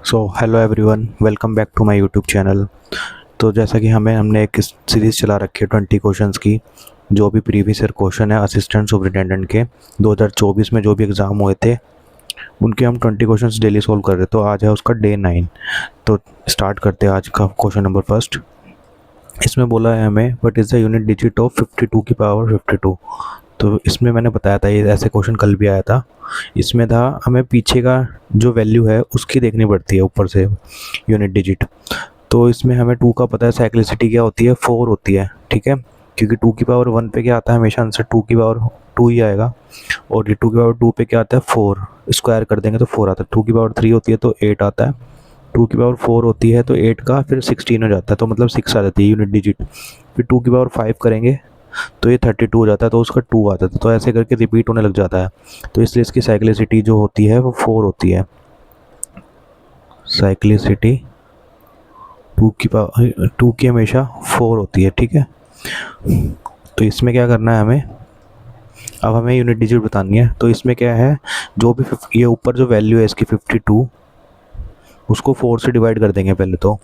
So hello everyone, welcome back to my YouTube channel. तो जैसा कि हमने एक सीरीज़ चला रखी है 20 क्वेश्चंस की, जो भी प्रीवियस ईयर क्वेश्चन है असिस्टेंट सुपरिटेंडेंट के 2024 में जो भी एग्ज़ाम हुए थे उनके हम 20 क्वेश्चंस डेली सोल्व कर रहे हैं। तो आज है उसका डे 9। तो स्टार्ट करते हैं आज का क्वेश्चन नंबर फर्स्ट। इसमें बोला है हमें what is the unit digit of 52 की पावर 52। तो इसमें मैंने बताया था, ये ऐसे क्वेश्चन कल भी आया था। इसमें था हमें पीछे का जो वैल्यू है उसकी देखनी पड़ती है ऊपर से यूनिट डिजिट। तो इसमें हमें 2 का पता है, साइक्लिसिटी क्या होती है, 4 होती है, ठीक है। क्योंकि 2 की पावर 1 पे क्या आता है, हमेशा आंसर 2 की पावर 2 ही आएगा। और ये 2 की पावर 2 पे क्या आता है, 4 स्क्वायर कर देंगे तो 4 आता है। 2 की पावर 3 होती है तो 8 आता है। 2 की पावर 4 होती है तो 8 का फिर 16 हो जाता है, तो मतलब 6 आ जाती है यूनिट डिजिट। फिर 2 की पावर 5 करेंगे तो ये 32 हो जाता है, तो उसका 2 आता था। तो ऐसे करके रिपीट होने लग जाता है। तो इसलिए इसकी साइक्लिसिटी जो होती है वो 4 होती है। साइक्लिसिटी 2 की हमेशा 4 होती है, ठीक है। तो इसमें क्या करना है हमें, अब हमें यूनिट डिजिट बतानी है। तो इसमें क्या है, जो भी ये ऊपर जो वैल्यू है इसकी 52, उसको 4 से डिवाइड कर देंगे पहले तो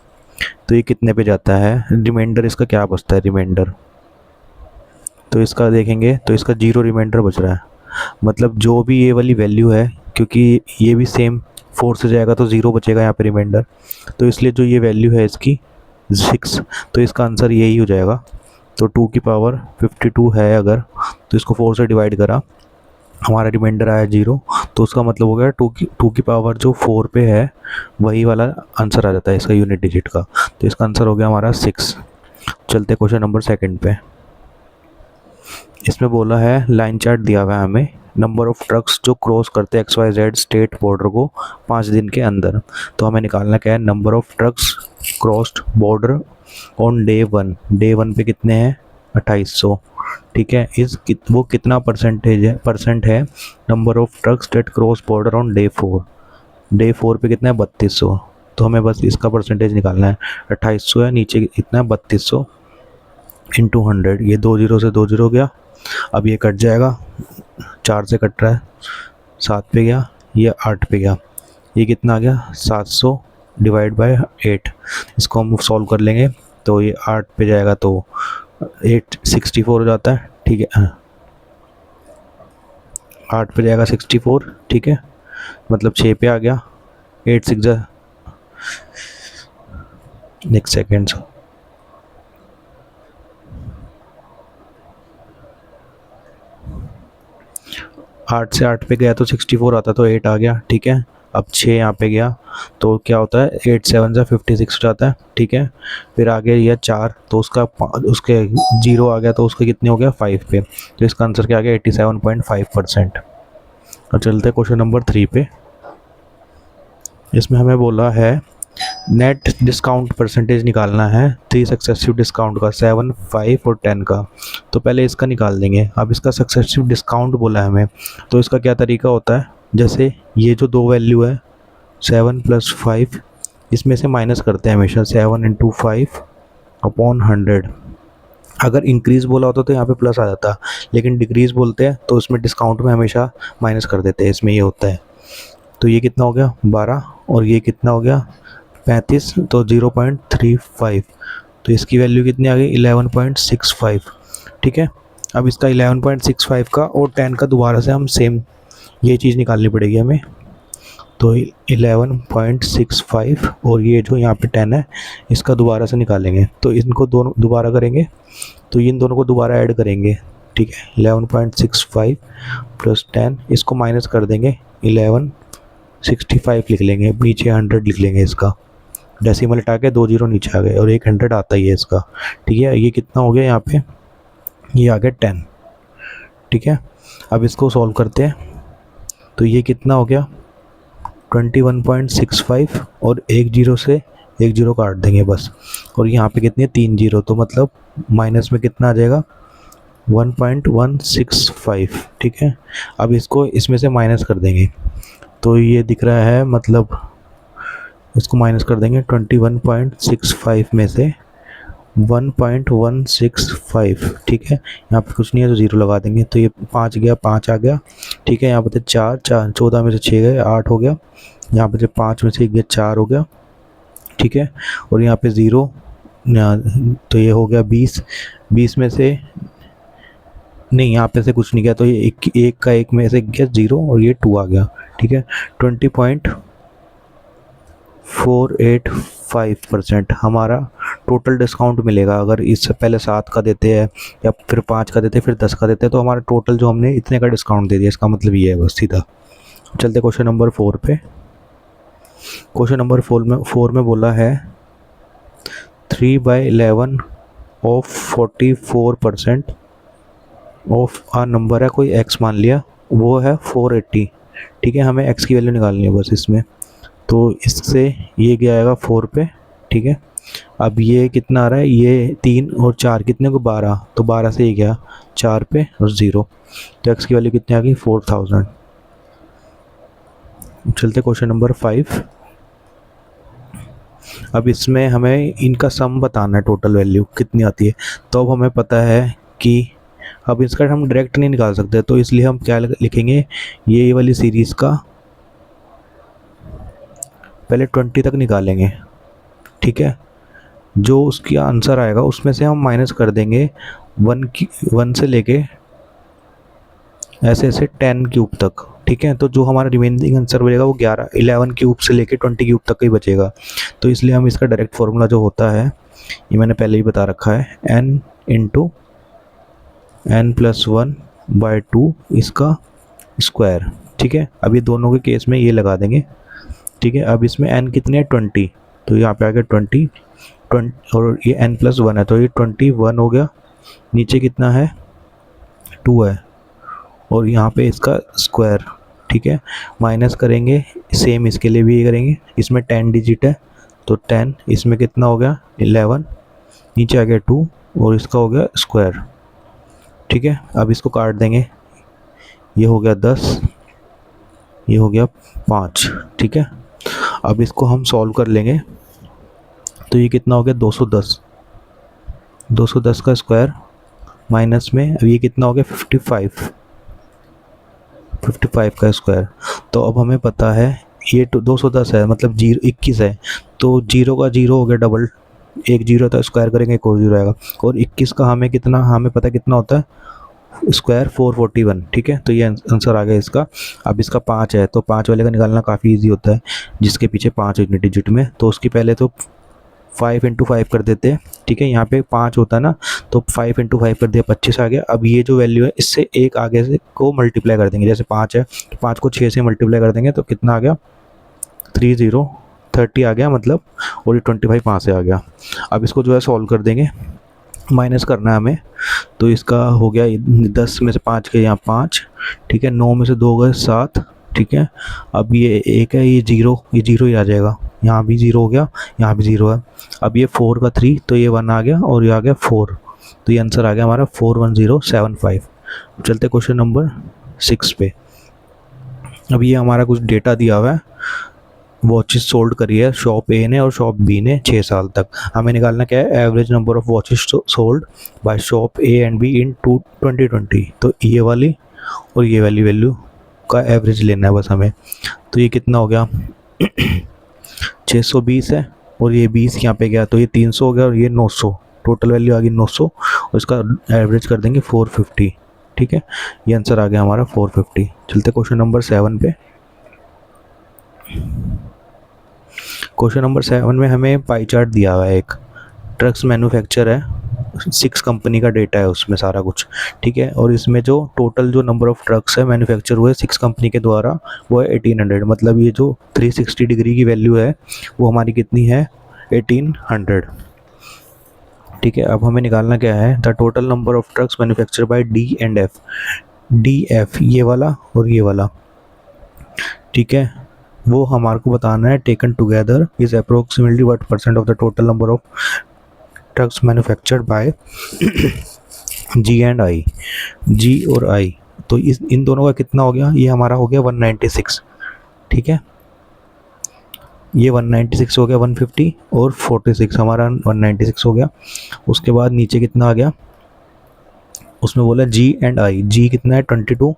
ये कितने पे जाता है, रिमाइंडर इसका क्या बचता है, रिमाइंडर। तो इसका देखेंगे तो इसका 0 रिमाइंडर बच रहा है। मतलब जो भी ये वाली वैल्यू है, क्योंकि ये भी सेम 4 से जाएगा तो 0 बचेगा यहाँ पे रिमाइंडर। तो इसलिए जो ये वैल्यू है इसकी 6, तो इसका आंसर यही हो जाएगा। तो 2 की पावर 52 है अगर, तो इसको 4 से डिवाइड करा, हमारा रिमाइंडर आया 0। तो उसका मतलब हो गया 2 की पावर जो 4 पे है वही वाला आंसर आ जाता है इसका यूनिट डिजिट का। तो इसका आंसर हो गया हमारा 6। चलते क्वेश्चन नंबर सेकंड पे। इसमें बोला है, लाइन चार्ट दिया हुआ है हमें, नंबर ऑफ ट्रक्स जो क्रॉस करते हैं XYZ स्टेट बॉर्डर को 5 दिन के अंदर। तो हमें निकालना क्या है, number of trucks crossed border on day 1। Day 1 पे कितने हैं, 2800, ठीक है। वो कितना परसेंट है number of trucks that cross border on day 4। Day 4 पे कितना है, 3200। तो हमें बस इसका परसेंटेज निकालना है। 2800 है, नीचे कितना है, 3200 इंटू 100। ये 2 जीरो से 2 जीरो गया। अब ये कट जाएगा, 4 से कट रहा है, 7 पे गया, ये 8 पे गया। ये कितना आ गया, 700 डिवाइड बाय 8। इसको हम सॉल्व कर लेंगे तो ये 8 पे जाएगा तो 864 हो जाता है, ठीक है। 8 पे जाएगा 64, ठीक है। मतलब 6 पे आ गया। 8 6 जा, नेक्स्ट सेकेंड, 8 से 8 पे गया तो 64 आता, तो 8 आ गया, ठीक है। अब 6 यहाँ पे गया तो क्या होता है, 8 7 से 56 हो जाता है, ठीक है। फिर आगे यह 4, तो उसके 0 आ गया, तो उसके कितने हो गया, 5 पे। तो इसका आंसर क्या आ गया, 87.5%। और चलते क्वेश्चन नंबर 3 पे। इसमें हमें बोला है नेट डिस्काउंट परसेंटेज निकालना है 3 सक्सेसिव डिस्काउंट का, 7 5 और 10 का। तो पहले इसका निकाल देंगे। अब इसका सक्सेसिव डिस्काउंट बोला है हमें, तो इसका क्या तरीका होता है, जैसे ये जो दो वैल्यू है 7 + 5, इसमें से माइनस करते हैं हमेशा, 7 × 5 अपॉन 100। अगर इंक्रीज़ बोला होता तो यहाँ पे प्लस आ जाता, लेकिन डिक्रीज़ बोलते हैं तो उसमें डिस्काउंट में हमेशा माइनस कर देते हैं, इसमें ये होता है। तो ये कितना हो गया, 12, और ये कितना हो गया, 35, तो 0.35। तो इसकी वैल्यू कितनी आ गई, 11.65, ठीक है। अब इसका 11.65 का और 10 का दोबारा से हम सेम ये चीज़ निकालनी पड़ेगी हमें। तो 11.65 और ये जो यहाँ पे 10 है इसका दोबारा से निकालेंगे। तो इनको दोनों दोबारा करेंगे, तो इन दोनों को दोबारा ऐड करेंगे, ठीक है। 11.65 + 10, इसको माइनस कर देंगे, 1165 लिख लेंगे, नीचे 100 लिख लेंगे। इसका डेसिमल हटा के 2 जीरो नीचे आ गए और एक 100 आता ही है इसका, ठीक है। ये कितना हो गया यहाँ पे, ये आ गया 10, ठीक है। अब इसको सॉल्व करते हैं तो ये कितना हो गया, 21.65, और एक जीरो से एक जीरो काट देंगे बस। और यहाँ पे कितनी है, 3 जीरो, तो मतलब माइनस में कितना आ जाएगा, 1.165, ठीक है। अब इसको इसमें से माइनस कर देंगे तो ये दिख रहा है, मतलब इसको माइनस कर देंगे 21.65 में से 1.165, ठीक है। यहाँ पे कुछ नहीं है तो ज़ीरो लगा देंगे, तो ये 5 गया, 5 आ गया, ठीक है। यहाँ पे 4 14 में से 6 गए, 8 हो गया। यहाँ पे 5 में से 1 गया, 4 हो गया, ठीक है। और यहाँ पे 0, तो ये हो गया 20, 20 में से नहीं, यहाँ पे से कुछ नहीं गया, तो ये एक का एक में से गया 0 और ये 2 आ गया, ठीक है। 20.485% हमारा टोटल डिस्काउंट मिलेगा। अगर इससे पहले 7 का देते हैं या फिर 5 का देते हैं फिर 10 का देते हैं, तो हमारा टोटल जो हमने इतने का डिस्काउंट दे दिया, इसका मतलब ये है बस सीधा। चलते क्वेश्चन नंबर 4 पे। क्वेश्चन नंबर 4 में बोला है 3/11 ऑफ 44% ऑफ आ नंबर है, कोई x मान लिया, वो है 480, ठीक है। हमें x की वैल्यू निकालनी है बस इसमें, तो इससे ये गया आएगा 4 पे, ठीक है। अब ये कितना आ रहा है, ये 3 और 4 कितने को 12, तो 12 से ये गया 4 पे और 0, तो x की वैल्यू कितनी आ गई 4000। चलते क्वेश्चन नंबर 5। अब इसमें हमें इनका सम बताना है, टोटल वैल्यू कितनी आती है। तो अब हमें पता है कि अब इसका हम डायरेक्ट नहीं निकाल सकते, तो इसलिए हम क्या लिखेंगे, ये वाली सीरीज़ का पहले 20 तक निकालेंगे, ठीक है। जो उसकी आंसर आएगा उसमें से हम माइनस कर देंगे 1 से लेके ऐसे 10 क्यूब तक, ठीक है। तो जो हमारा रिमेनिंग आंसर बचेगा वो 11 क्यूब से लेके 20 क्यूब तक का ही बचेगा। तो इसलिए हम इसका डायरेक्ट फार्मूला जो होता है, ये मैंने पहले ही बता रखा है, n × n+1/2 इसका स्क्वायर, ठीक है। अब ये दोनों के केस में ये लगा देंगे, ठीक है। अब इसमें n कितने हैं 20, तो यहाँ पे आ गया 20 और ये n+1 है, तो ये 21 हो गया। नीचे कितना है 2 है और यहाँ पे इसका स्क्वायर, ठीक है। माइनस करेंगे, सेम इसके लिए भी ये करेंगे। इसमें 10 डिजिट है, तो 10, इसमें कितना हो गया 11, नीचे आ गया 2 और इसका हो गया स्क्वायर, ठीक है। अब इसको काट देंगे, ये हो गया 10, ये हो गया 5, ठीक है। अब इसको हम सॉल्व कर लेंगे, तो ये कितना हो गया 210, 210 का स्क्वायर माइनस में, अब ये कितना हो गया 55 का स्क्वायर। तो अब हमें पता है ये 210 है, मतलब 21 है, तो 0 का 0 हो गया डबल, एक 0 था, स्क्वायर करेंगे एक और 0 आएगा। और 21 का हमें पता कितना होता है स्क्वायर 441, ठीक है। तो ये आंसर आ गया इसका। अब इसका 5 है, तो 5 वाले का निकालना काफ़ी इजी होता है, जिसके पीछे 5 डिजिट में, तो उसकी पहले तो 5 × 5 कर देते हैं, ठीक है। यहाँ पे 5 होता है ना, तो 5 × 5 कर दिया, 25 आ गया। अब ये जो वैल्यू है इससे एक आगे से को मल्टीप्लाई कर देंगे, जैसे 5 है तो 5 को 6 से मल्टीप्लाई कर देंगे, तो कितना आ गया 30 आ गया मतलब, और ये 25 5 से आ गया। अब इसको जो है सॉल्व कर देंगे, माइनस करना है हमें, तो इसका हो गया 10 में से 5 गए यहाँ 5, ठीक है। 9 में से 2 गए 7, ठीक है। अब ये एक है, ये 0 ही आ जाएगा, यहाँ भी 0 हो गया, यहाँ भी 0 है। अब ये 4 का 3, तो ये 1 आ गया और ये आ गया 4, तो ये आंसर आ गया हमारा 41075। चलते क्वेश्चन नंबर 6 पे। अब ये हमारा कुछ डेटा दिया हुआ है, वॉचेस सोल्ड करी है शॉप ए ने और शॉप बी ने 6 साल तक। हमें निकालना क्या है, average number of watches sold by shop A and be in 2020। तो ये वाली और ये वाली वैल्यू का एवरेज लेना है बस हमें। तो ये कितना हो गया 620 है और ये 20 यहाँ पे गया, तो ये 300 हो गया और ये 900, टोटल वैल्यू आ गई 900 और इसका एवरेज कर देंगे 450, ठीक है। ये आंसर आ गया हमारा 450। चलते क्वेश्चन नंबर 7 पे। क्वेश्चन नंबर 7 में हमें पाई चार्ट दिया हुआ है, एक ट्रक्स मैन्युफैक्चर है, 6 कंपनी का डेटा है उसमें सारा कुछ, ठीक है। और इसमें जो टोटल जो नंबर ऑफ ट्रक्स है मैन्युफैक्चर हुए 6 कंपनी के द्वारा वो है 1800, मतलब ये जो 360 डिग्री की वैल्यू है वो हमारी कितनी है 1800, ठीक है। अब हमें निकालना क्या है, the total number of trucks manufacture by D and F, D F ये वाला और ये वाला, ठीक है, वो हमारे को बताना है। Taken together is approximately what % of the total number of trucks manufactured by G and I, G और आई। तो इन दोनों का कितना हो गया, ये हमारा हो गया 196, ठीक है। ये 196 हो गया, 150 और 46, हमारा 196 हो गया। उसके बाद नीचे कितना आ गया, उसमें बोला जी एंड आई, जी कितना है 22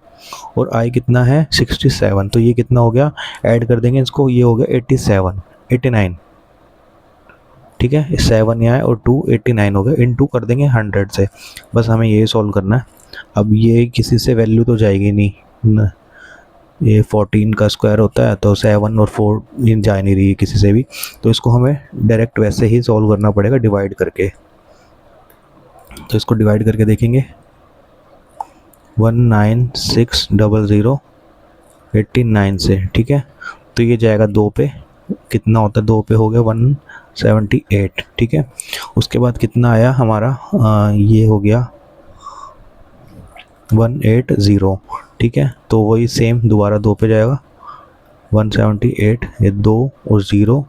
और आई कितना है 67, तो ये कितना हो गया, ऐड कर देंगे इसको, ये हो गया 87 89, ठीक है, 7 यहाँ है और 2 89 हो गया, इनटू कर देंगे 100 से। बस हमें ये सॉल्व करना है। अब ये किसी से वैल्यू तो जाएगी नहीं न, ये 14 का स्क्वायर होता है, तो 7 और 4 ये जा नहीं रही है किसी से भी, तो इसको हमें डायरेक्ट वैसे ही सॉल्व करना पड़ेगा डिवाइड करके। तो इसको डिवाइड करके देखेंगे, 19600 से, ठीक है, तो ये जाएगा 2 पे, कितना होता है 2 पे हो गया 178, ठीक है। उसके बाद कितना आया हमारा, ये हो गया 180, ठीक है, तो वही सेम दोबारा 2 पे जाएगा 178, ये 2 और 0,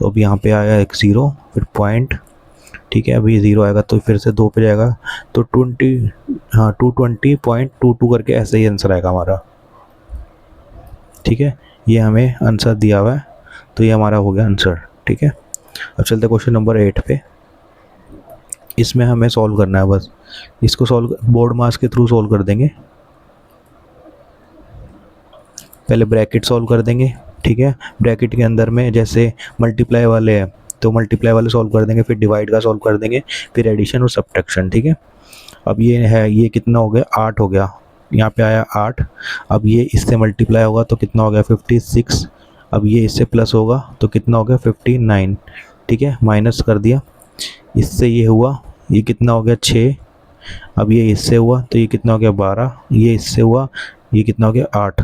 तो अब यहाँ पे आया एक 0 फिर पॉइंट, ठीक है, अभी 0 आएगा तो फिर से 2 पे जाएगा, तो 220.22 करके ऐसे ही आंसर आएगा हमारा, ठीक है। ये हमें आंसर दिया हुआ है, तो ये हमारा हो गया आंसर, ठीक है। अब चलते क्वेश्चन नंबर 8 पे। इसमें हमें सॉल्व करना है, बस इसको सॉल्व बोर्ड मास के थ्रू सॉल्व कर देंगे। पहले ब्रैकेट सॉल्व कर देंगे, ठीक है, ब्रैकेट के अंदर में जैसे मल्टीप्लाई वाले हैं तो मल्टीप्लाई वाले सॉल्व कर देंगे, फिर डिवाइड का सॉल्व कर देंगे, फिर एडिशन और सब्ट्रैक्शन, ठीक है। अब ये है, ये कितना हो गया 8 हो गया, यहाँ पे आया 8, अब ये इससे मल्टीप्लाई होगा तो कितना हो गया 56, अब ये इससे प्लस होगा तो कितना हो गया 59, ठीक है, माइनस कर दिया, इससे ये हुआ, ये कितना हो गया 6, अब ये इससे हुआ तो ये कितना हो गया 12, ये इससे हुआ, ये कितना हो गया 8,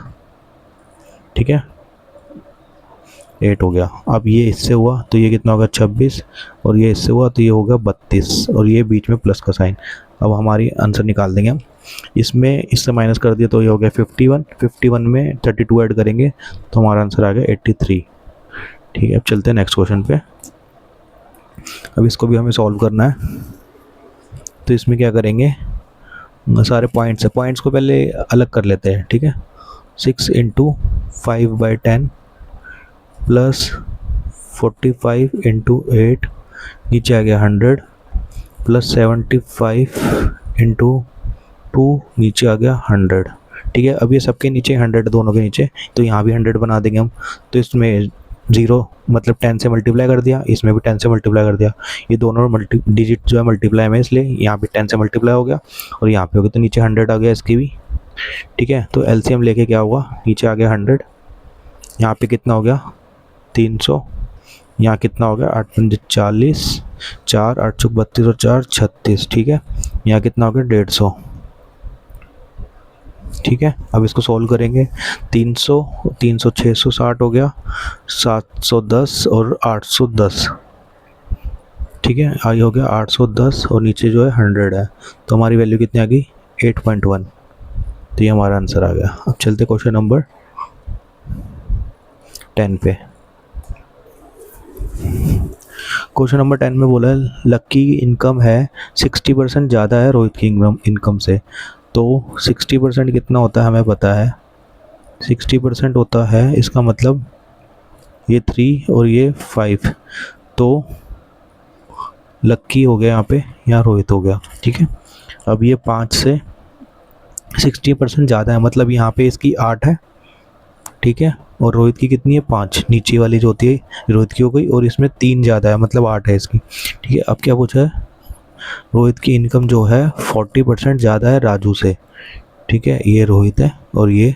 ठीक है, 8 हो गया। अब ये इससे हुआ तो ये कितना होगा 26 और ये इससे हुआ तो ये होगा 32 और ये बीच में प्लस का साइन। अब हमारी आंसर निकाल देंगे हम, इसमें इससे माइनस कर दिया तो ये हो गया 51 में 32 ऐड करेंगे तो हमारा आंसर आ गया 83, ठीक है। अब चलते हैं नेक्स्ट क्वेश्चन पे। अब इसको भी हमें सॉल्व करना है, तो इसमें क्या करेंगे, सारे पॉइंट्स है, पॉइंट्स को पहले अलग कर लेते हैं, ठीक है। 6 × 5/10 प्लस 45 × 8, नीचे आ गया 100 प्लस 75 × 2, नीचे आ गया 100, ठीक है। अब ये सबके नीचे 100, दोनों के नीचे, तो यहाँ भी 100 बना देंगे हम, तो इसमें 0 मतलब 10 से मल्टीप्लाई कर दिया, इसमें भी 10 से मल्टीप्लाई कर दिया, ये दोनों डिजिट जो है मल्टीप्लाई में, इसलिए यहाँ भी 10 से मल्टीप्लाई हो गया और यहाँ पे हो गया, तो नीचे 100 आ गया इसकी भी, ठीक है। तो एलसीएम लेके क्या हुआ, नीचे आ गया 100, यहाँ पे कितना हो गया 300, यहाँ कितना हो गया 8 × 40, 4 8 × 32 और 4 36, ठीक है, यहाँ कितना हो गया 150, ठीक है। अब इसको सॉल्व करेंगे, 300 660 हो गया, 710 और 810, ठीक है, आई हो गया 810 और नीचे जो है 100 है, तो हमारी वैल्यू कितनी आ गई 8.1, तो ये हमारा आंसर आ गया। अब चलते क्वेश्चन नंबर 10 पे। क्वेश्चन नंबर 10 में बोला है लक्की की इनकम है 60% ज़्यादा है रोहित की इनकम से, तो 60% कितना होता है हमें पता है, 60% होता है, इसका मतलब ये 3 और ये 5, तो लक्की हो गया यहाँ पे, यहाँ रोहित हो गया, ठीक है। अब ये 5 से 60% ज़्यादा है, मतलब यहाँ पे इसकी 8 है, ठीक है, और रोहित की कितनी है 5, नीचे वाली जो होती है रोहित की हो गई, और इसमें 3 ज़्यादा है मतलब 8 है इसकी, ठीक है। अब क्या पूछा है, रोहित की इनकम जो है 40% ज़्यादा है राजू से, ठीक है, ये रोहित है और ये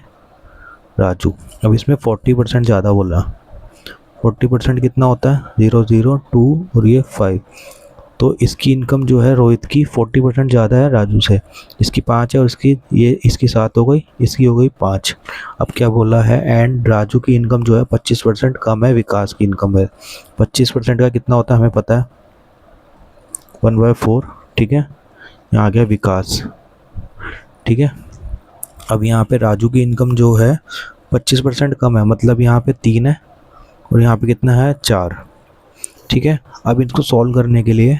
राजू। अब इसमें 40% ज़्यादा बोला, 40% कितना होता है 0 0 2 और ये 5, तो इसकी इनकम जो है रोहित की 40% ज़्यादा है राजू से, इसकी 5 है और इसकी 7 हो गई, इसकी हो गई 5। अब क्या बोला है, एंड राजू की इनकम जो है 25% कम है विकास की इनकम है, 25% का कितना होता है हमें पता है 1/4, ठीक है, यहाँ आ गया विकास, ठीक है। अब यहाँ पे राजू की इनकम जो है 25% कम है, मतलब यहाँ पे 3 है और यहाँ पे कितना है 4, ठीक है। अब इसको सॉल्व करने के लिए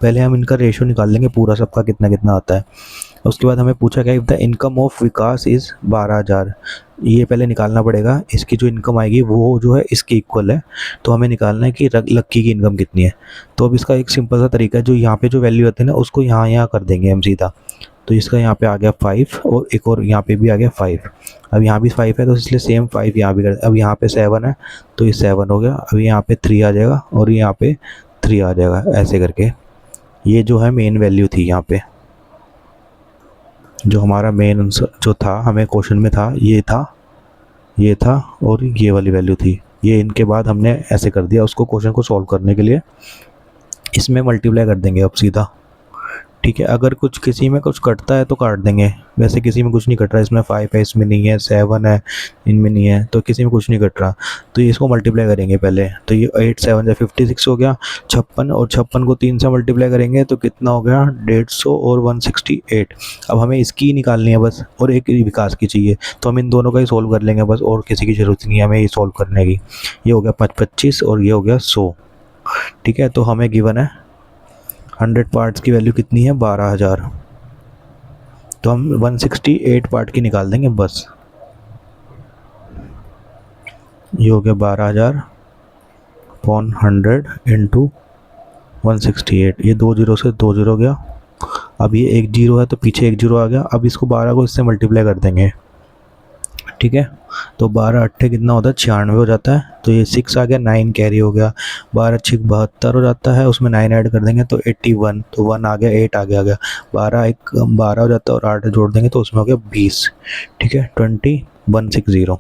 पहले हम इनका रेशियो निकाल लेंगे पूरा सबका कितना कितना आता है। उसके बाद हमें पूछा गया if the income of Vikas is 12,000, ये पहले निकालना पड़ेगा। इसकी जो इनकम आएगी वो जो है इसके इक्वल है, तो हमें निकालना है कि लक्की की इनकम कितनी है। तो अब इसका एक सिंपल सा तरीका है, जो यहाँ पे जो वैल्यू आती है ना उसको यहाँ कर देंगे हम सीधा। तो इसका यहाँ पे आ गया 5 और एक और यहाँ पे भी आ गया 5। अब यहाँ भी 5 है तो इसलिए सेम 5 यहाँ भी कर। अब यहाँ पे 7 है तो ये 7 हो गया। अब यहाँ पे 3 आ जाएगा और यहाँ पे 3 आ जाएगा, ऐसे करके। ये जो है मेन वैल्यू थी यहाँ पे, जो हमारा मेन जो था हमें क्वेश्चन में था, ये था और ये वाली वैल्यू थी। ये इनके बाद हमने ऐसे कर दिया उसको, क्वेश्चन को सॉल्व करने के लिए इसमें मल्टीप्लाई कर देंगे अब सीधा, ठीक है। अगर कुछ किसी में कुछ कटता है तो काट देंगे, वैसे किसी में कुछ नहीं कट रहा। इसमें 5 है, इसमें नहीं है, 7 है, इनमें नहीं है, तो किसी में कुछ नहीं कट रहा। तो ये इसको मल्टीप्लाई करेंगे पहले, तो ये 8 7 56 हो गया। 56 और 56 को 3 से मल्टीप्लाई करेंगे तो कितना हो गया 150 और 168। अब हमें इसकी निकालनी है बस, और एक विकास की चाहिए, तो हम इन दोनों का ही सोल्व कर लेंगे बस, और किसी की ज़रूरत नहीं है हमें ये सोल्व करने की। ये हो गया 25 और ये हो गया 100, ठीक है। तो हमें गिवन है 100 पार्ट्स की वैल्यू कितनी है 12,000, तो हम 168 पार्ट की निकाल देंगे बस। ये हो गया 12,000 अपॉन 100 इंटू 168। ये 2 जीरो से 2 जीरो गया। अब ये 1 जीरो है तो पीछे 1 जीरो आ गया। अब इसको 12 को इससे मल्टीप्लाई कर देंगे, ठीक है। तो 12 अट्ठे कितना होता है 96 हो जाता है, तो ये 6 आ गया, 9 कैरी हो गया। 12 6 72 हो जाता है, उसमें 9 ऐड कर देंगे तो 81, तो 1 आ गया, 8 आ गया। 12 एक 12 हो जाता है और 8 जोड़ देंगे तो उसमें हो गया 20, ठीक है। 20160।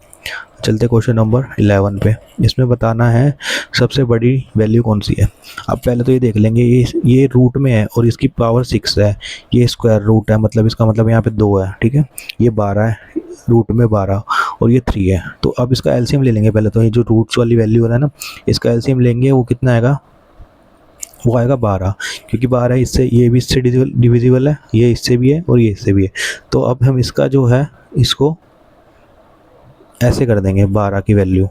चलते क्वेश्चन नंबर 11 पे। इसमें बताना है सबसे बड़ी वैल्यू कौन सी है। अब पहले तो ये देख लेंगे, ये रूट में है और इसकी पावर 6 है, ये स्क्वायर रूट है, मतलब इसका मतलब यहाँ पे 2 है, ठीक है। ये 12 है, रूट में 12 और ये 3 है। तो अब इसका एलसीएम ले लेंगे पहले, तो ये जो रूट्स वाली वैल्यू है ना, इसका एलसीएम लेंगे, वो कितना आएगा, वो आएगा 12, क्योंकि 12 इससे, ये भी इससे डिविजिबल है, ये इससे भी है और ये इससे भी है। तो अब हम इसका जो है इसको ऐसे कर देंगे 12 की वैल्यू,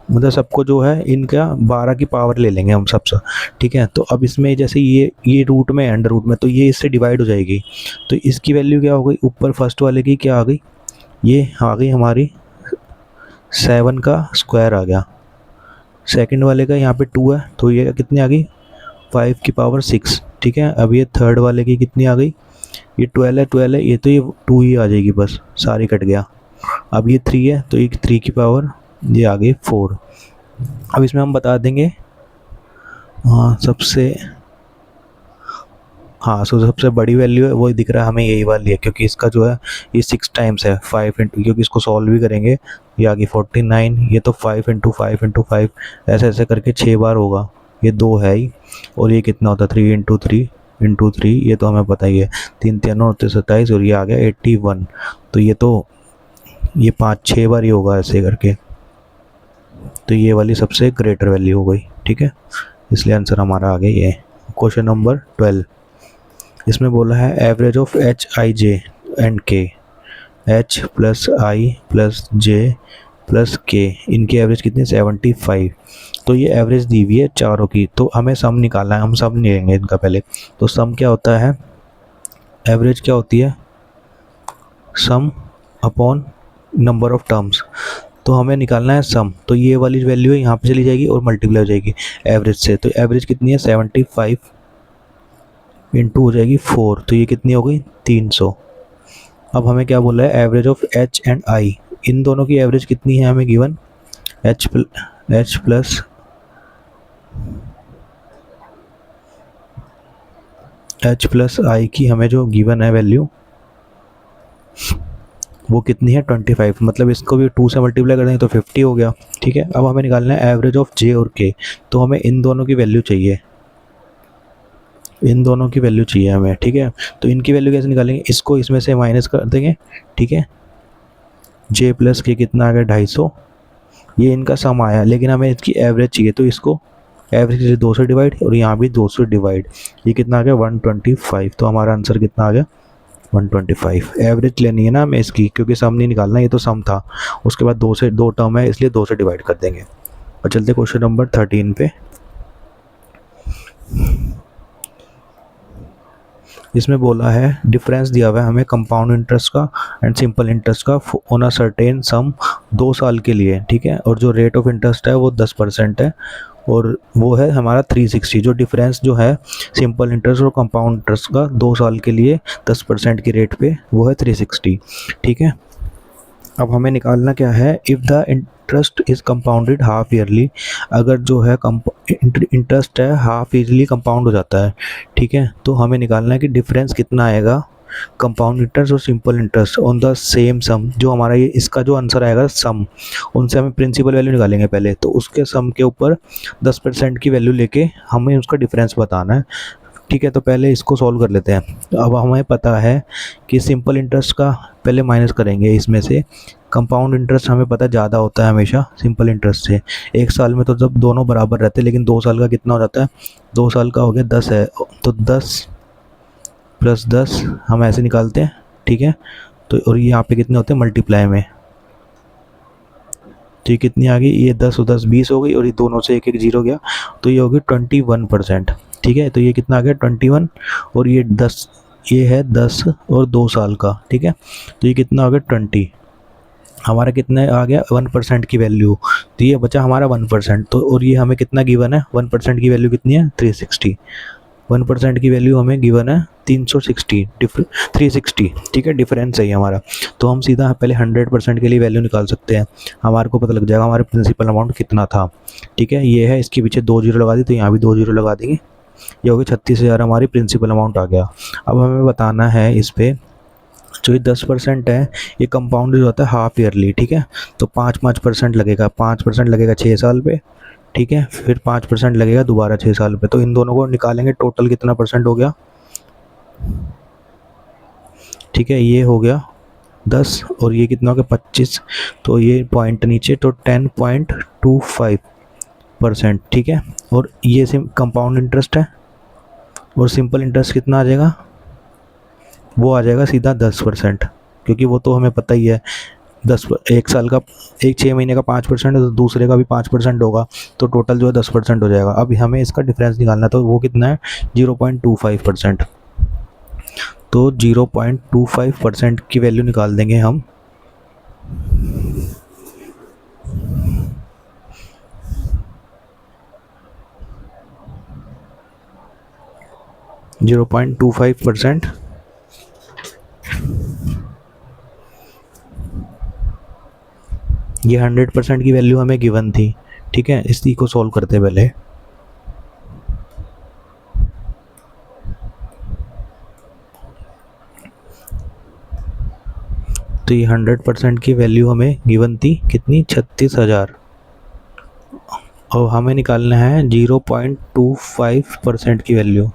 मतलब सबको जो है इनका 12 की पावर ले लेंगे हम सबसे, ठीक है। तो अब इसमें जैसे ये रूट में अंडर रूट में, तो ये इससे डिवाइड हो जाएगी, तो इसकी वैल्यू क्या हो गई, ऊपर फर्स्ट वाले की क्या आ गई, ये आ गई हमारी 7 का स्क्वायर आ गया। सेकंड वाले का यहाँ पे 2 है तो ये कितनी आ गई 5 की पावर 6, ठीक है। अब ये थर्ड वाले की कितनी आ गई, ये 12 है, ये तो ये 2 ही आ जाएगी बस, सारी कट गया। अब ये 3 है तो ये 3 की पावर ये आ गई 4। अब इसमें हम बता देंगे सबसे बड़ी वैल्यू है वो दिख रहा है हमें, यही वाली है, क्योंकि इसका जो है ये 6 टाइम्स है 5 इंटू, क्योंकि इसको सॉल्व भी करेंगे, ये आ गई 49, ये तो 5 इंटू 5 इंटू 5 ऐसे ऐसे करके 6 बार होगा, ये 2 है ही। और ये कितना होता है 3 इंटू 3 इंटू 3, ये तो हमें पता ही है, 3 3 होते 27 और ये आ गया 81। तो ये 5-6 बार ही होगा ऐसे करके, तो ये वाली सबसे ग्रेटर वैल्यू हो गई, ठीक है। इसलिए आंसर हमारा आ गया ये। क्वेश्चन नंबर 12, इसमें बोला है average of H I J and के, एच प्लस आई प्लस जे प्लस के, इनकी एवरेज कितनी 75। तो ये एवरेज दी हुई है चारों की, तो हमें सम निकालना है, हम सम नहीं लेंगे इनका पहले। तो सम क्या होता है, एवरेज क्या होती है, सम अपॉन नंबर ऑफ टर्म्स। तो हमें निकालना है सम, तो ये वाली वैल्यू है यहाँ पे चली जाएगी और मल्टीप्लाई हो जाएगी एवरेज से। तो एवरेज कितनी है 75 इंटू हो जाएगी 4, तो ये कितनी हो गई 300। अब हमें क्या बोला है average of H and I, इन दोनों की एवरेज कितनी है हमें गिवन, एच प्लस आई की हमें जो गिवन है वैल्यू वो कितनी है 25, मतलब इसको भी 2 से मल्टीप्लाई कर देंगे तो 50 हो गया, ठीक है। अब हमें निकालना है एवरेज ऑफ जे और के, तो हमें इन दोनों की वैल्यू चाहिए, इन दोनों की वैल्यू चाहिए हमें, ठीक है। तो इनकी वैल्यू कैसे निकालेंगे, इसको इसमें से माइनस कर देंगे, ठीक है। जे प्लस के कितना आ गया 250, ये इनका सम आया, लेकिन हमें इसकी एवरेज चाहिए, तो इसको एवरेज से 2 से डिवाइड और यहाँ भी 2 से डिवाइड, ये कितना आ गया 125। तो हमारा आंसर कितना आ गया 125। एवरेज लेनी है ना हमें इसकी, क्योंकि सम नहीं निकालना, ये तो सम था, उसके बाद 2 टर्म है इसलिए 2 से डिवाइड कर देंगे। और चलते क्वेश्चन नंबर 13 पे। इसमें बोला है डिफरेंस दिया हुआ है हमें कंपाउंड इंटरेस्ट का एंड सिंपल इंटरेस्ट का ऑन अ सर्टेन सम 2 साल के लिए, ठीक है। और जो रेट ऑफ इंटरेस्ट है वो 10% है और वो है हमारा 360। जो डिफरेंस जो है सिंपल इंटरेस्ट और कंपाउंड इंटरेस्ट का 2 साल के लिए 10% की रेट पे, वो है 360, ठीक है। अब हमें निकालना क्या है, if the interest is compounded half yearly, अगर जो है इंटरेस्ट है हाफ ईयरली कंपाउंड हो जाता है, ठीक है। तो हमें निकालना है कि डिफरेंस कितना आएगा कंपाउंड इंटरेस्ट और simple interest on the same sum. जो हमारा ये इसका जो आंसर आएगा सम, उनसे हमें प्रिंसिपल वैल्यू निकालेंगे पहले, तो उसके सम के ऊपर 10% की वैल्यू लेके हमें उसका डिफरेंस बताना है, ठीक है। तो पहले इसको सॉल्व कर लेते हैं। अब हमें पता है कि सिंपल इंटरेस्ट का पहले माइनस करेंगे इसमें से, कंपाउंड इंटरेस्ट हमें पता है ज़्यादा होता है हमेशा सिंपल इंटरेस्ट से। 1 साल में तो जब दोनों बराबर रहते हैं, लेकिन 2 साल का कितना हो जाता है, 2 साल का हो गया 10 है, तो 10 + 10 हम ऐसे निकालते हैं, ठीक है। तो और यहाँ पे कितने होते हैं मल्टीप्लाई में, तो ये कितनी आ गई, ये 10 और 10 20 हो गई, और ये दोनों से एक एक जीरो गया, तो ये होगी 21%, ठीक है। तो ये कितना आ गया 21, और ये 10, ये है 10 और 2 साल का, ठीक है। तो ये कितना हो गया 20, हमारा कितना आ गया 1% की वैल्यू, तो ये बचा हमारा 1%। तो और ये हमें कितना गिवन है, 1% की वैल्यू कितनी है 360, 1% की वैल्यू हमें गिवन है 360 360, ठीक है। डिफरेंस है ये हमारा, तो हम सीधा पहले 100% के लिए वैल्यू निकाल सकते हैं, हमारे को पता लग जाएगा हमारे प्रिंसिपल अमाउंट कितना था, ठीक है। ये है, इसके पीछे 2 जीरो लगा दी, तो यहाँ भी 2 जीरो लगा देंगे, ये हो गई 36,000 हमारी प्रिंसिपल अमाउंट आ गया। अब हमें बताना है इस पर, जो ये 10% है ये कंपाउंड जो होता है हाफ ईयरली, ठीक है। तो 5% लगेगा, 5% लगेगा 6 साल पे, ठीक है। फिर 5% लगेगा दोबारा 6 साल पे, तो इन दोनों को निकालेंगे टोटल कितना परसेंट हो गया, ठीक है। ये हो गया 10 और ये कितना हो गया 25, तो ये पॉइंट नीचे, तो 10.25%, ठीक है। और ये कंपाउंड इंटरेस्ट है, और सिंपल इंटरेस्ट कितना आ जाएगा, वो आ जाएगा सीधा 10%, क्योंकि वो तो हमें पता ही है 1 साल का, 6 महीने का 5% है, तो दूसरे का भी 5% होगा, तो टोटल जो है 10% हो जाएगा। अब हमें इसका डिफरेंस निकालना है, तो वो कितना है 0.25%, तो 0.25% की वैल्यू निकाल देंगे हम। %0.25, ये 100% की वैल्यू हमें गिवन थी, ठीक है। इसी को सॉल्व करते पहले, तो ये 100% की वैल्यू हमें गिवन थी कितनी 36,000, और हमें निकालना है 0.25% की वैल्यू,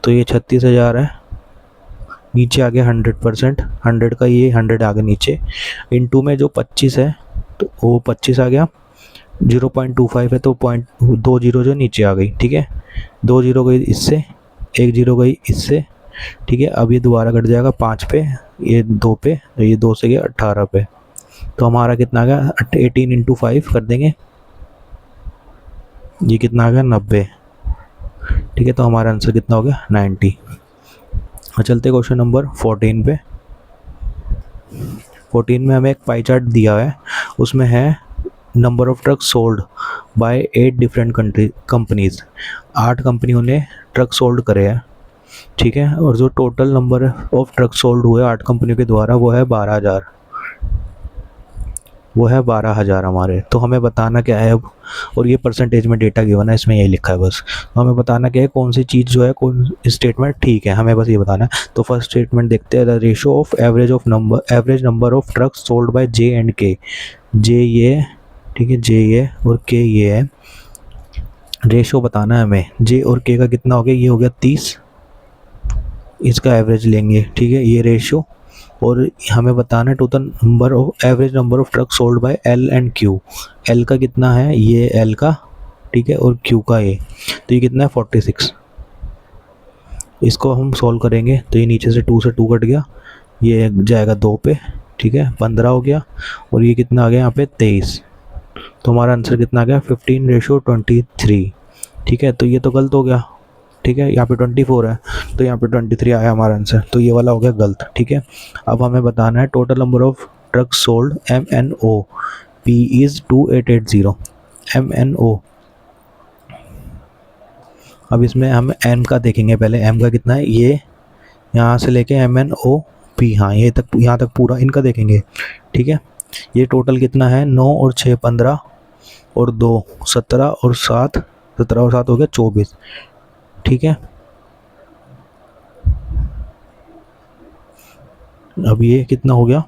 तो ये 36,000 है, नीचे आ गया 100%, 100 का ये 100 आ गया नीचे, इनटू में जो 25 है तो वो 25 आ गया, 0.25 है तो 2 जीरो जो नीचे आ गई, ठीक है। 2 जीरो गई इससे, 1 जीरो गई इससे, ठीक है। अब ये दोबारा कट जाएगा 5 पे, ये 2 पे, तो ये 2 से गया 18 पे, तो हमारा कितना आ गया 18 × 5 कर देंगे, ये कितना आ गया 90, ठीक है। तो हमारा आंसर कितना हो गया 90। और चलते क्वेश्चन नंबर 14 पे। 14 में हमें एक पाई चार्ट दिया है, उसमें है number of truck sold by 8 different companies, 8 कंपनियों ने ट्रक सोल्ड करे हैं, ठीक है। और जो total number of truck sold हुए 8 कंपनियों के द्वारा वो है 12,000, वो है 12,000 हमारे। तो हमें बताना क्या है अब, और ये परसेंटेज में डेटा गिवन है, इसमें यही लिखा है बस। तो हमें बताना क्या है, कौन सी चीज़ जो है, कौन स्टेटमेंट ठीक है, हमें बस ये बताना है। तो फर्स्ट स्टेटमेंट देखते हैं, the ratio of average number of trucks sold by J and के, जे ये, ठीक है, जे ये और के ये है, रेशो बताना है हमें, जे और के का कितना हो गया, ये हो गया 30, इसका एवरेज लेंगे, ठीक है, ये रेशो। और हमें बताना है total average number of truck sold by L and Q, L का कितना है, ये एल का, ठीक है, और क्यू का ये, तो ये कितना है 46। इसको हम सॉल्व करेंगे, तो ये नीचे से 2 से 2 कट गया, ये जाएगा 2 पे, ठीक है, 15 हो गया, और ये कितना आ गया यहाँ पे 23, तो हमारा आंसर कितना आ गया 15:23, ठीक है। तो ये तो गलत हो गया, ठीक है, यहाँ पे 24 है तो यहाँ पे 23 आया हमारा आंसर, तो ये वाला हो गया गलत। ठीक है, अब हमें बताना है total number of drugs sold MNO P is 2880 MNO। अब इसमें हम M का देखेंगे पहले, M का कितना है, ये यहाँ से लेके MNOP, हाँ ये तक, यहाँ तक पूरा इनका देखेंगे। ठीक है, ये टोटल कितना है, 9 और 6 15 और 2 17 और 7 17 और 7 हो गया 24। ठीक है, अब ये कितना हो गया,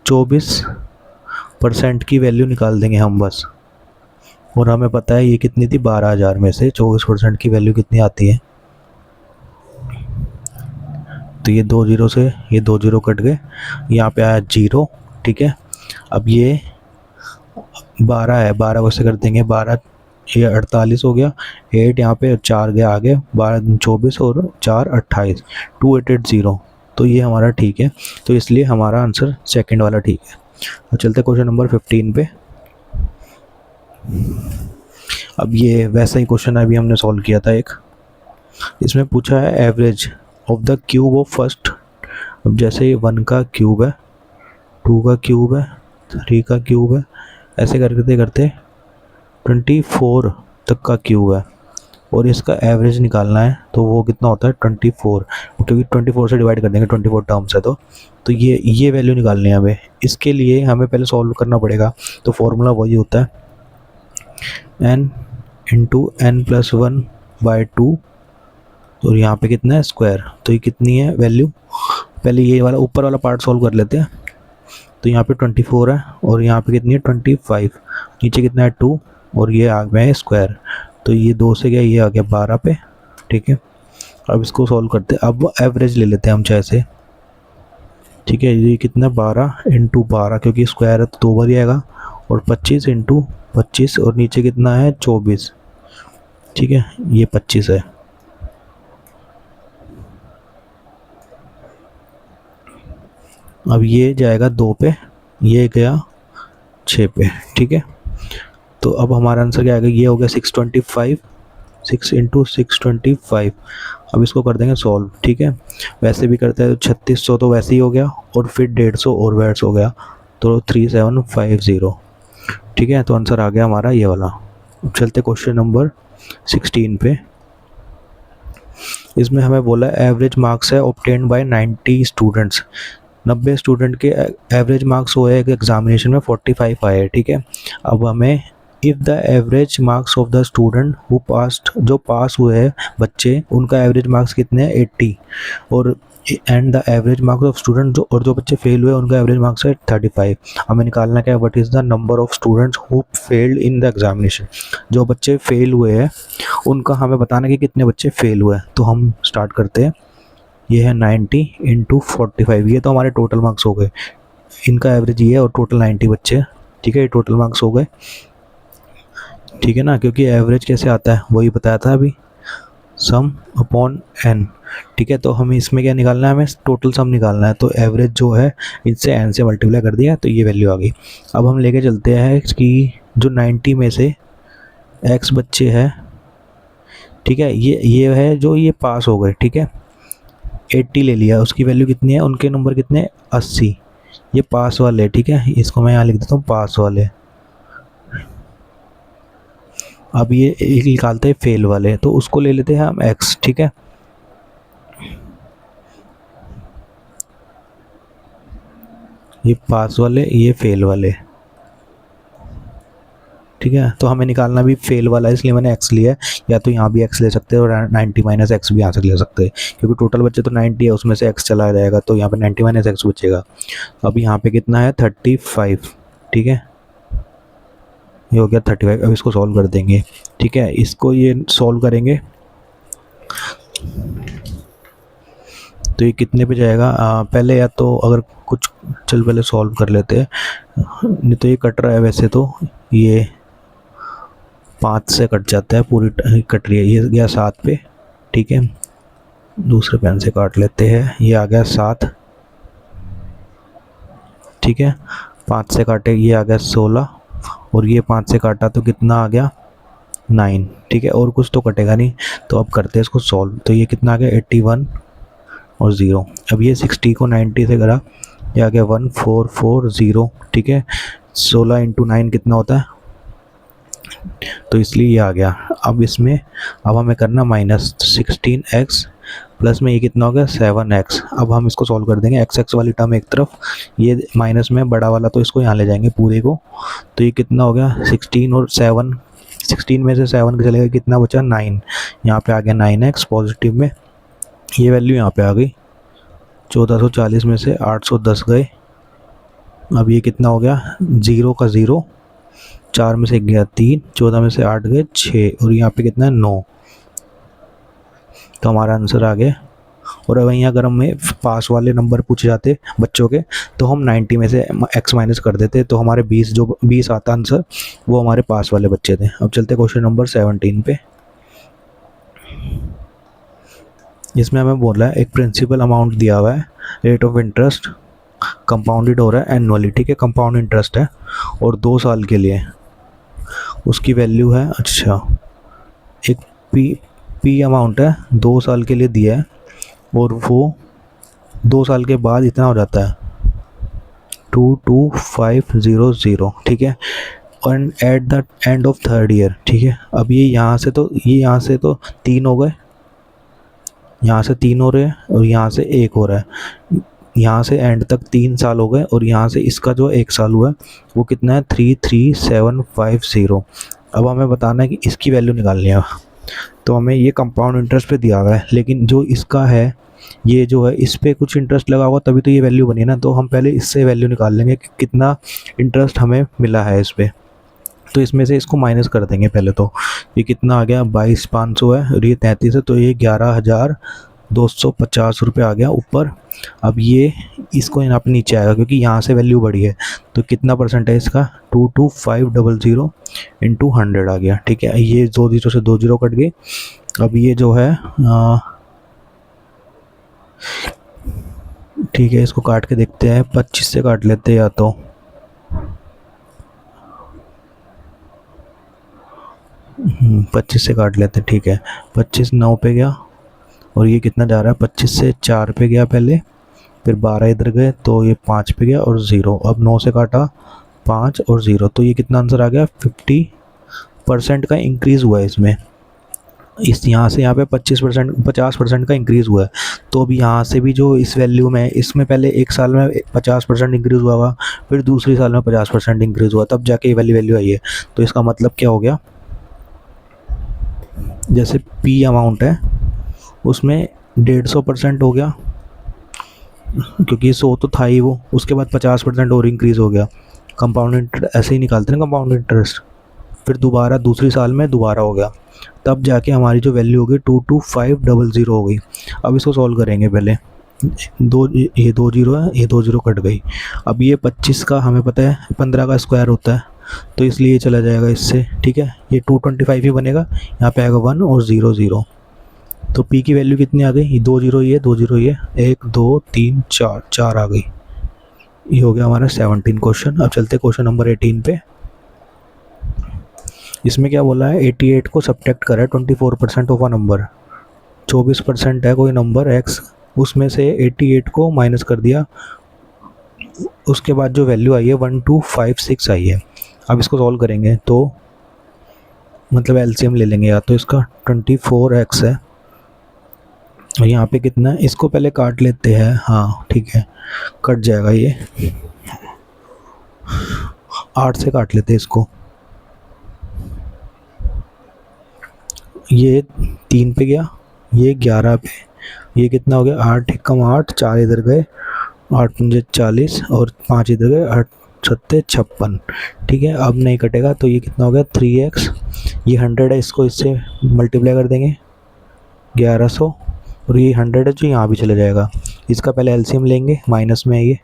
24% की वैल्यू निकाल देंगे हम बस, और हमें पता है ये कितनी थी, 12,000 में से 24% की वैल्यू कितनी आती है, तो ये 2 जीरो से ये 2 जीरो कट गए, यहाँ पे आया 0। ठीक है, अब ये 12 है, 12 से कर देंगे, 12 ये 48 हो गया, 8 यहाँ पे 4 गया आगे, 12 24 और 4 28 2880, तो ये हमारा ठीक है, तो इसलिए हमारा आंसर सेकंड वाला ठीक है। अब चलते क्वेश्चन नंबर 15 पे। अब ये वैसा ही क्वेश्चन अभी हमने सॉल्व किया था एक, इसमें पूछा है average of the cube of first. अब जैसे 1 का क्यूब है, 2 का क्यूब है, 3 का क्यूब है, ऐसे करते करते 24 तक का क्यूब है, और इसका एवरेज निकालना है, तो वो कितना होता है 24, क्योंकि 24 से डिवाइड कर देंगे, 24 टर्म्स है तो ये वैल्यू निकालनी है हमें। इसके लिए हमें पहले सॉल्व करना पड़ेगा, तो फॉर्मूला वही होता है n इंटू n+1/2, और यहाँ पे कितना है स्क्वायर, तो ये कितनी है वैल्यू, पहले ये वाला ऊपर वाला पार्ट सॉल्व कर लेते हैं। तो यहाँ पे 24 है और यहाँ पे कितनी है 25, नीचे कितना है 2 और ये आ गया है स्क्वायर, तो ये 2 से गया, ये आ गया 12 पे। ठीक है, अब इसको सॉल्व करते हैं, अब एवरेज ले लेते हैं हम चाहे से। ठीक है, ये कितना 12 इंटू 12, क्योंकि स्क्वायर है तो 2 बार ही आएगा, और 25 इंटू 25, और नीचे कितना है 24। ठीक है, ये 25 है। अब ये जाएगा 2 पे, ये गया 6 पे। ठीक है, तो अब हमारा आंसर क्या आएगा, ये हो गया 625, 6 इंटू 625। अब इसको कर देंगे सॉल्व। ठीक है, वैसे भी करते हैं तो 3600 तो वैसे ही हो गया, और फिर 150 और वैट्स हो गया, तो 3750। ठीक है, तो आंसर आ गया हमारा ये वाला। अब चलते क्वेश्चन नंबर 16 पे। इसमें हमें बोला एवरेज मार्क्स है ऑब्टेन्ड बाय 90 स्टूडेंट्स, 90 स्टूडेंट के एवरेज मार्क्स हुए एक एग्जामिनेशन में 45 आए। ठीक है, अब हमें if the average marks of the student who passed, जो पास हुए हैं बच्चे, उनका एवरेज मार्क्स कितने हैं 80, और and the average marks of student, जो बच्चे फेल हुए उनका एवरेज मार्क्स है 35। हमें निकालना क्या है, what is the number of students who failed in the examination, जो बच्चे फेल हुए हैं उनका हमें बताना कि कितने बच्चे फेल हुए हैं। तो हम स्टार्ट करते हैं, ये है 90 इंटू 45, ये तो हमारे टोटल मार्क्स हो गए, इनका एवरेज ये है और टोटल 90 बच्चे हैं। ठीक है, ये टोटल मार्क्स हो गए। ठीक है ना, क्योंकि एवरेज कैसे आता है वही बताया था अभी, सम अपॉन n। ठीक है, तो हमें इसमें क्या निकालना है, हमें टोटल सम निकालना है, तो एवरेज जो है इससे n से मल्टीप्लाई कर दिया, तो ये वैल्यू आ गई। अब हम लेके चलते हैं कि जो 90 में से x बच्चे हैं, ठीक है, ये है जो ये पास हो गए। ठीक है, 80 ले लिया, उसकी वैल्यू कितनी है, उनके नंबर कितने 80, ये पास वाले। ठीक है, इसको मैं यहाँ लिख देता हूँ पास वाले। अब ये एक निकालते हैं फेल वाले, तो उसको ले लेते हैं हम x। ठीक है, ये पास वाले, ये फेल वाले। ठीक है, तो हमें निकालना भी फेल वाला है, इसलिए मैंने x लिया है, या तो यहाँ भी x ले सकते हैं और 90 माइनस एक्स भी यहाँ से ले सकते हैं, क्योंकि टोटल बच्चे तो 90 है, उसमें से x चला जाएगा, तो यहाँ पे 90 माइनस एक्स बचेगा। अब यहाँ पे कितना है 35। ठीक है, ये हो गया 35। अब इसको सॉल्व कर देंगे। ठीक है, इसको ये सॉल्व करेंगे तो ये कितने पे जाएगा, पहले या तो अगर कुछ चल पहले सॉल्व कर लेते हैं, नहीं तो ये कट रहा है, वैसे तो ये 5 से कट जाता है, पूरी कट रही है, ये गया 7 पे। ठीक है, दूसरे पेन से काट लेते हैं, ये आ गया 7। ठीक है, 5 से काटे, ये आ गया 16, और ये 5 से काटा तो कितना आ गया 9, ठीक है, और कुछ तो कटेगा नहीं। तो अब करते हैं इसको सॉल्व। तो ये कितना आ गया 81 और 0। अब ये 60 को 90 से करा, ये आ गया 1440, ठीक है। 16 इंटू 9 कितना होता है, तो इसलिए ये आ गया। अब इसमें अब हमें करना माइनस 16x प्लस में ये कितना हो गया 7x। अब हम इसको सॉल्व कर देंगे, एक्स एक्स वाली टर्म एक तरफ, ये माइनस में बड़ा वाला, तो इसको यहाँ ले जाएंगे पूरे को। तो ये कितना हो गया 16 और 7, 16 में से 7 चले गए, कितना बचा 9। यहाँ पे आ गया 9x पॉजिटिव में, ये वैल्यू यहाँ पे आ गई। 1440 में से 810 गए। अब ये कितना हो गया 0 का 0, 4 में से गया 3, 14 में से 8 गए 6, और यहाँ पे कितना है 9। तो हमारा आंसर आ गया। और वहीं अगर हमें पास वाले नंबर पूछे जाते बच्चों के, तो हम 90 में से x माइनस कर देते, तो हमारे 20 आता आंसर, वो हमारे पास वाले बच्चे थे। अब चलते क्वेश्चन नंबर 17 पे। इसमें हमें बोला है एक प्रिंसिपल अमाउंट दिया हुआ है, रेट ऑफ इंटरेस्ट कंपाउंडेड हो रहा है एनुअली, ठीक है, कंपाउंड इंटरेस्ट है, और 2 साल के लिए उसकी वैल्यू है, अच्छा एक पी अमाउंट है 2 साल के लिए दिया है, और वो 2 साल के बाद इतना हो जाता है 22500, ठीक है, and at the end of 3rd year, ठीक है। अब ये यहाँ से तो 3 हो गए, यहाँ से 3 हो रहे हैं, और यहाँ से 1 हो रहा है, यहाँ से एंड तक 3 साल हो गए, और यहाँ से इसका जो 1 साल हुआ है वो कितना है 33750। अब हमें बताना है कि इसकी वैल्यू निकालनी है। तो हमें ये कंपाउंड इंटरेस्ट पे दिया हुआ है, लेकिन जो इसका है ये जो है इस पर कुछ इंटरेस्ट लगा हुआ तभी तो ये वैल्यू बनी ना। तो हम पहले इससे वैल्यू निकाल लेंगे कि कितना इंटरेस्ट हमें मिला है इस पर। तो इसमें से इसको माइनस कर देंगे पहले। तो ये कितना आ गया 22,500 है, और ये 33 है, तो ये 11,250 रुपये आ गया ऊपर। अब ये इसको यहाँ पे नीचे आएगा क्योंकि यहाँ से वैल्यू बढ़ी है। तो कितना परसेंट है इसका 22500 इंटू 100 आ गया, ठीक है। ये 2 जीरो से 2 जीरो कट गए। अब ये जो है ठीक है, इसको काट के देखते हैं, 25 से काट लेते हैं, या तो 25 से काट लेते हैं, ठीक है। 25 9 पे गया, और ये कितना जा रहा है 25 से 4 पे गया पहले, फिर 12 इधर गए, तो ये 5 पे गया और 0। अब 9 से काटा 5 और 0, तो ये कितना आंसर आ गया 50% का इंक्रीज़ हुआ है इसमें। इस यहाँ से यहाँ पे 50% का इंक्रीज़ हुआ है। तो अभी यहाँ से भी जो इस वैल्यू में, इसमें पहले एक साल में 50% इंक्रीज़ हुआ होगा, फिर दूसरी साल में 50% इंक्रीज़ हुआ, तब जाके ये वैल्यू आई है। तो इसका मतलब क्या हो गया, जैसे पी अमाउंट है उसमें 150% हो गया, क्योंकि 100 तो था ही वो, उसके बाद 50% और इंक्रीज़ हो गया। कंपाउंड इंटरेस्ट ऐसे ही निकालते हैं ना, कंपाउंड इंटरेस्ट, फिर दोबारा दूसरी साल में दोबारा हो गया, तब जाके हमारी जो वैल्यू हो गई 22500 हो गई। अब इसको सॉल्व करेंगे पहले। ये 2 जीरो है, ये 2 जीरो कट गई। अब ये 25 का हमें पता है 15 का स्क्वायर होता है, तो इसलिए ये चला जाएगा इससे, ठीक है। ये 225 ही बनेगा, यहाँ पे आएगा 1 और 0 0। तो पी की वैल्यू कितनी आ गई, ये 2 जीरो, ये 2 जीरो, ये 1 2 3 4 आ गई। ये हो गया हमारा 17 क्वेश्चन। अब चलते क्वेश्चन नंबर 18 पे। इसमें क्या बोला है 88 को सब्ट्रैक्ट करा है 24% ऑफ अ नंबर। 24% है कोई नंबर x, उसमें से 88 को माइनस कर दिया, उसके बाद जो वैल्यू आई है 1256 आई है। अब इसको सॉल्व करेंगे तो मतलब एलसीएम ले लेंगे, या तो इसका 24x है, और यहाँ पे कितना है, इसको पहले काट लेते हैं, हाँ ठीक है कट जाएगा, ये 8 से काट लेते हैं इसको। ये 3 पे गया, ये 11 पे, ये कितना हो गया 8 एकम 8, 4 इधर गए, 8 पंजे 40 और 5 इधर गए, 8 सत्ते 56, ठीक है। अब नहीं कटेगा, तो ये कितना हो गया 3x, ये 100 है, इसको इससे मल्टीप्लाई कर देंगे 1100, और ये 100 है जो यहाँ भी चले जाएगा। इसका पहले एलसीएम लेंगे, माइनस में है ये।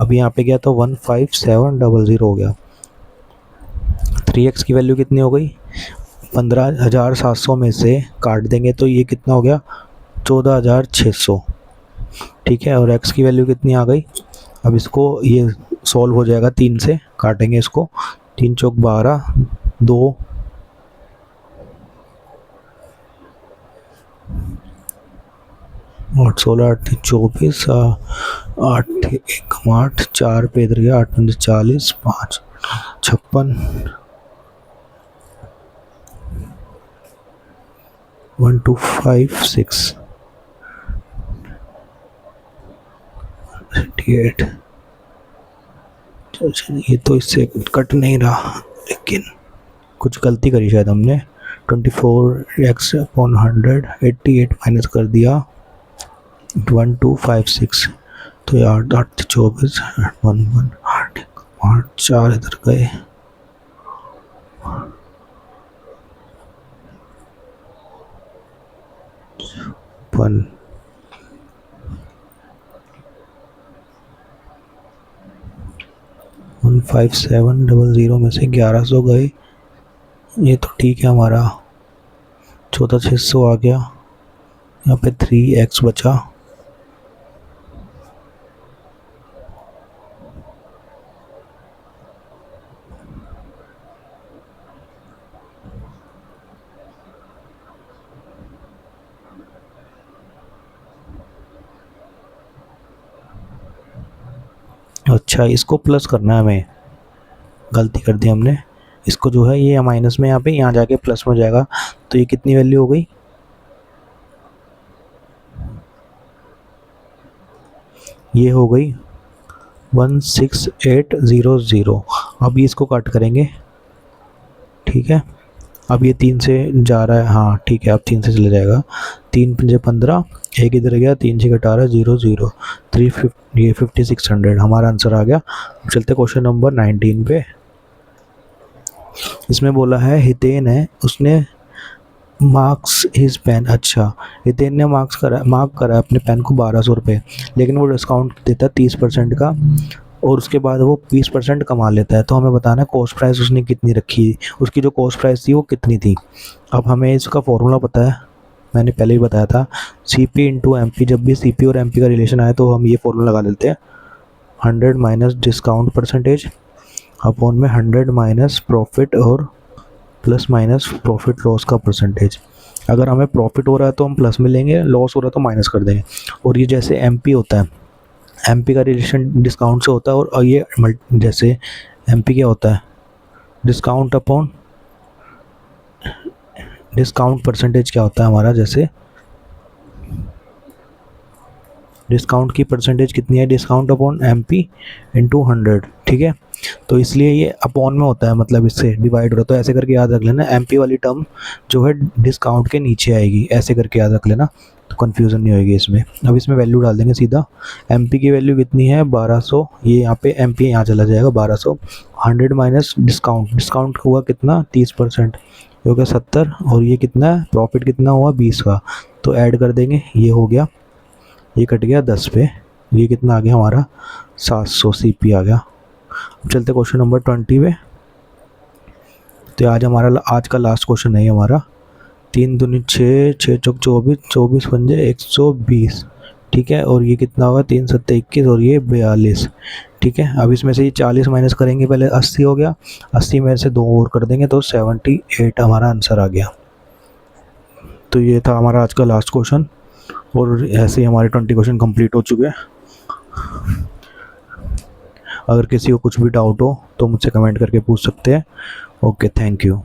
अब यहाँ पे गया तो 15700 हो गया। 3x की वैल्यू कितनी हो गई 15,700 में से काट देंगे तो ये कितना हो गया 14,600, ठीक है। और x की वैल्यू कितनी आ गई, अब इसको ये सॉल्व हो जाएगा, 3 से काटेंगे इसको, 3 चौक 12, 2 आठ 16 8 24 आठ एक 8 4 पे इधर गया 8 5 40 5 56 1 2 5 6 88। ये तो इससे कट नहीं रहा, लेकिन कुछ गलती करी शायद हमने। 24x/100 88 माइनस कर दिया 1256। तो ये 8 8 24 1 1 8 8 4 इधर गए 1 15700 में से 1100 गए। ये तो ठीक है, हमारा 14600 आ गया। यहाँ पे 3x बचा। अच्छा, इसको प्लस करना है हमें, गलती कर दी हमने। इसको जो है ये माइनस में यहाँ पे यहाँ जाके प्लस में जाएगा। तो ये कितनी वैल्यू हो गई, ये हो गई 16800। अब ये इसको काट करेंगे, ठीक है। अब ये 3 से जा रहा है, हाँ ठीक है, अब 3 से चले जाएगा। 3 5 15, एक इधर गया, 3 6 18 0 0 3 ये 5600 हमारा आंसर आ गया। चलते क्वेश्चन नंबर 19 पे। इसमें बोला है हितेन है, उसने मार्क्स हिज पेन। अच्छा, हितेन ने मार्क करा अपने पेन को 1200 रुपये, लेकिन वो डिस्काउंट देता है 30% का, और उसके बाद वो 20% कमा लेता है। तो हमें बताना है कॉस्ट प्राइस उसने कितनी रखी, उसकी जो कॉस्ट प्राइस थी वो कितनी थी। अब हमें इसका फॉर्मूला पता है, मैंने पहले ही बताया था, CP इंटू MP। जब भी CP और MP का रिलेशन आए तो हम ये फॉर्मूला लगा लेते हैं, 100 माइनस डिस्काउंट परसेंटेज अपॉन में 100 माइनस प्रॉफिट और प्लस माइनस प्रॉफिट लॉस का परसेंटेज। अगर हमें प्रॉफिट हो रहा है तो हम प्लस में लेंगे, लॉस हो रहा है तो माइनस कर देंगे। और ये जैसे MP होता है, MP का रिलेशन डिस्काउंट से होता है, और ये जैसे MP क्या होता है, डिस्काउंट अपॉन डिस्काउंट परसेंटेज क्या होता है हमारा, जैसे डिस्काउंट की परसेंटेज कितनी है, डिस्काउंट अपॉन MP इंटू 100, ठीक है। तो इसलिए ये अपॉन में होता है, मतलब इससे डिवाइड हो रहा है। तो ऐसे करके याद रख लेना, MP वाली टर्म जो है डिस्काउंट के नीचे आएगी, ऐसे करके याद रख लेना, तो कन्फ्यूज़न नहीं होगी इसमें। अब इसमें वैल्यू डाल देंगे सीधा। MP की वैल्यू कितनी है 1200, ये यहाँ पे MP यहाँ चला जाएगा 1200। 100 माइनस डिस्काउंट हुआ कितना 30%, ये हो गया 70, और ये कितना है प्रॉफिट कितना हुआ 20 का, तो ऐड कर देंगे, ये हो गया, ये कट गया 10 पे, ये कितना आ गया हमारा 700 CP आ गया। अब चलते क्वेश्चन नंबर 20 पे। तो आज का लास्ट क्वेश्चन है हमारा। 3 दूनी 6 6 चौक 24 24 पंजे 120, ठीक है। और ये कितना होगा 3 7 21 और ये 42, ठीक है। अब इसमें से ये 40 माइनस करेंगे, पहले 80 हो गया, 80 में से 2 और कर देंगे तो 78 हमारा आंसर आ गया। तो ये था हमारा आज का लास्ट क्वेश्चन, और ऐसे ही हमारे 20 क्वेश्चन कंप्लीट हो चुके हैं। अगर किसी को कुछ भी डाउट हो तो मुझसे कमेंट करके पूछ सकते हैं। Okay, thank you.